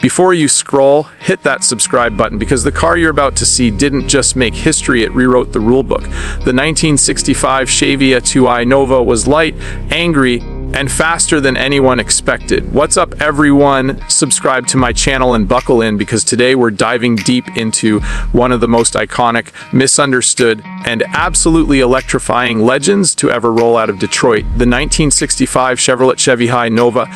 Before you scroll, hit that subscribe button because the car you're about to see didn't just make history, it rewrote the rulebook. The 1965 Chevy II Nova was light, angry, and faster than anyone expected. What's up, everyone? Subscribe to my channel and buckle in because today we're diving deep into one of the most iconic, misunderstood, and absolutely electrifying legends to ever roll out of Detroit, the 1965 Chevrolet Chevy II Nova.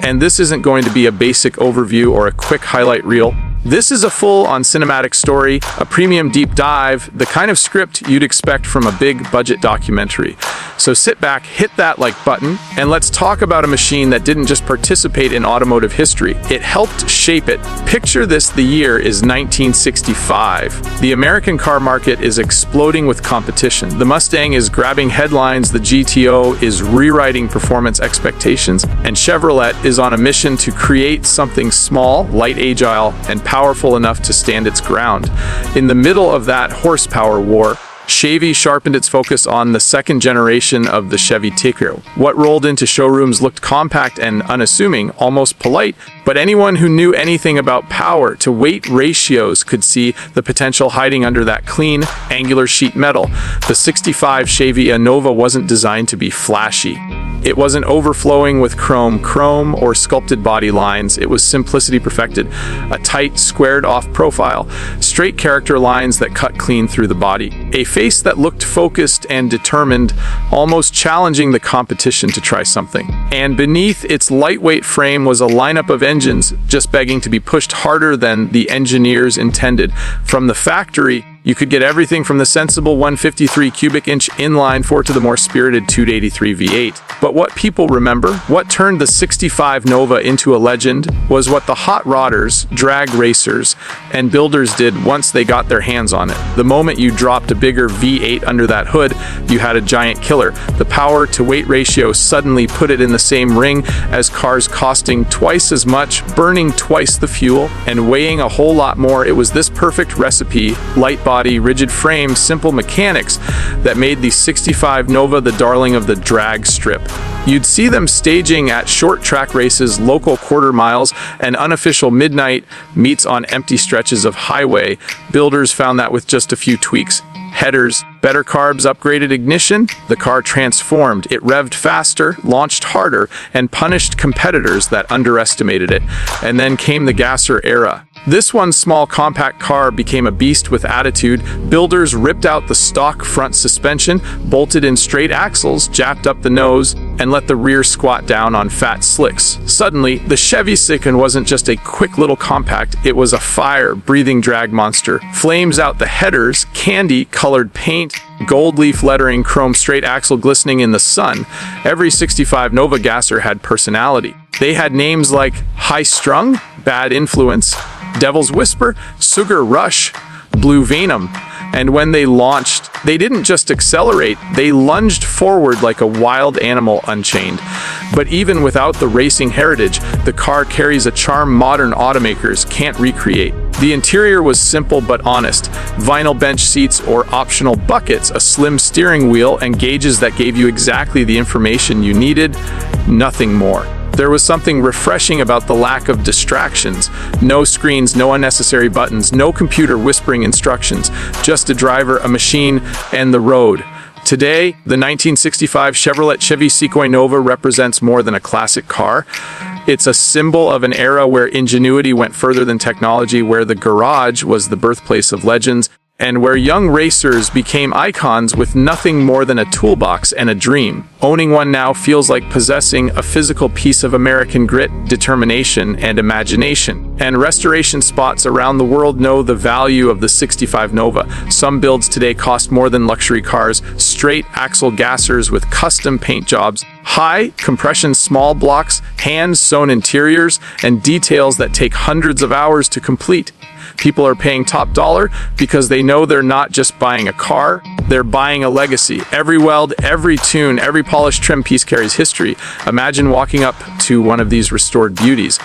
And this isn't going to be a basic overview or a quick highlight reel. This is a full-on cinematic story, a premium deep dive, the kind of script you'd expect from a big-budget documentary. So sit back, hit that like button, and let's talk about a machine that didn't just participate in automotive history, it helped shape it. Picture this, the year is 1965. The American car market is exploding with competition. The Mustang is grabbing headlines, the GTO is rewriting performance expectations, and Chevrolet is on a mission to create something small, light, agile, and powerful enough to stand its ground. In the middle of that horsepower war, Chevy sharpened its focus on the second generation of the Chevy II. What rolled into showrooms looked compact and unassuming, almost polite, but anyone who knew anything about power to weight ratios could see the potential hiding under that clean, angular sheet metal. The 65 Chevy Nova wasn't designed to be flashy. It wasn't overflowing with chrome or sculpted body lines. It was simplicity perfected. A tight, squared-off profile, straight character lines that cut clean through the body. A face that looked focused and determined, almost challenging the competition to try something. And beneath its lightweight frame was a lineup of engines just begging to be pushed harder than the engineers intended. From the factory, you could get everything from the sensible 153 cubic inch inline four to the more spirited 283 V8. But what people remember, what turned the 65 Nova into a legend, was what the hot rodders, drag racers, and builders did once they got their hands on it. The moment you dropped a bigger V8 under that hood, you had a giant killer. The power to weight ratio suddenly put it in the same ring as cars costing twice as much, burning twice the fuel, and weighing a whole lot more. It was this perfect recipe, light body, rigid frame, simple mechanics, that made the 65 Nova the darling of the drag strip. You'd see them staging at short track races, local quarter miles, and unofficial midnight meets on empty stretches of highway. Builders found that with just a few tweaks. Headers, better carbs, upgraded ignition, the car transformed. It revved faster, launched harder, and punished competitors that underestimated it. And then came the gasser era. This one small compact car became a beast with attitude. Builders ripped out the stock front suspension, bolted in straight axles, jacked up the nose, and let the rear squat down on fat slicks. Suddenly, the Chevy II wasn't just a quick little compact, it was a fire-breathing drag monster. Flames out the headers, candy-colored paint, gold leaf lettering, chrome straight axle glistening in the sun. Every 65 Nova gasser had personality. They had names like High Strung, Bad Influence, Devil's Whisper, Sugar Rush, Blue Venom. And when they launched, they didn't just accelerate, they lunged forward like a wild animal unchained. But even without the racing heritage, the car carries a charm modern automakers can't recreate. The interior was simple but honest. Vinyl bench seats or optional buckets, a slim steering wheel, and gauges that gave you exactly the information you needed, nothing more. There was something refreshing about the lack of distractions. No screens, no unnecessary buttons, no computer whispering instructions, just a driver, a machine, and the road. Today, the 1965 Chevrolet Chevy II Nova represents more than a classic car. It's a symbol of an era where ingenuity went further than technology, where the garage was the birthplace of legends, and where young racers became icons with nothing more than a toolbox and a dream. Owning one now feels like possessing a physical piece of American grit, determination, and imagination. And restoration spots around the world know the value of the 65 Nova. Some builds today cost more than luxury cars, straight axle gassers with custom paint jobs, high compression small blocks, hand-sewn interiors, and details that take hundreds of hours to complete. People are paying top dollar because they know they're not just buying a car, they're buying a legacy. Every weld, every tune, every polished trim piece carries history. Imagine walking up to one of these restored beauties.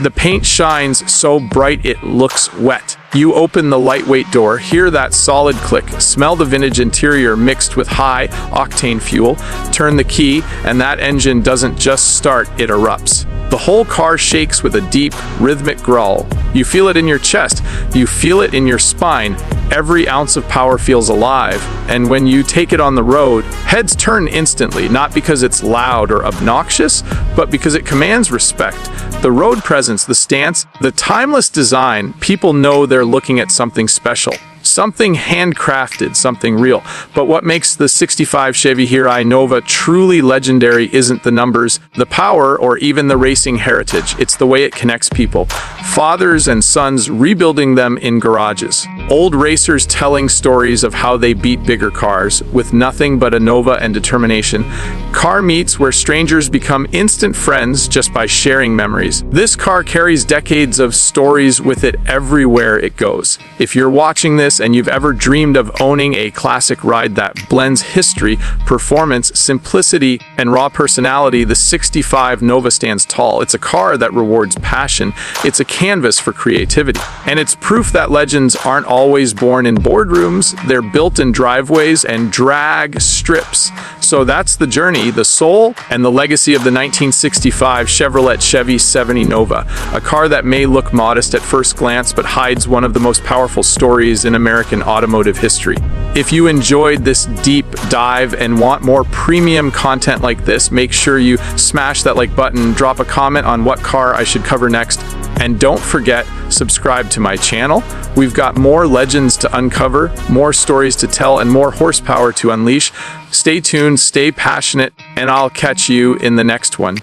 The paint shines so bright it looks wet. You open the lightweight door, hear that solid click, smell the vintage interior mixed with high-octane fuel, turn the key, and that engine doesn't just start, it erupts. The whole car shakes with a deep, rhythmic growl. You feel it in your chest, you feel it in your spine. Every ounce of power feels alive, and when you take it on the road, heads turn instantly, not because it's loud or obnoxious, but because it commands respect. The road presence, the stance, the timeless design, people know they're looking at something special. Something handcrafted, something real. But what makes the '65 Chevy II Nova truly legendary isn't the numbers, the power, or even the racing heritage. It's the way it connects people. Fathers and sons rebuilding them in garages. Old racers telling stories of how they beat bigger cars with nothing but a Nova and determination. Car meets where strangers become instant friends just by sharing memories. This car carries decades of stories with it everywhere it goes. If you're watching this and you've ever dreamed of owning a classic ride that blends history, performance, simplicity, and raw personality, the '65 Nova stands tall. It's a car that rewards passion. It's a canvas for creativity. And it's proof that legends aren't always born in boardrooms. They're built in driveways and drag strips. So that's the journey, the soul, and the legacy of the 1965 Chevrolet Chevy II Nova, a car that may look modest at first glance but hides one of the most powerful stories in American automotive history. If you enjoyed this deep dive and want more premium content like this, make sure you smash that like button, drop a comment on what car I should cover next, and don't forget, subscribe to my channel. We've got more legends to uncover, more stories to tell, and more horsepower to unleash. Stay tuned, stay passionate, and I'll catch you in the next one.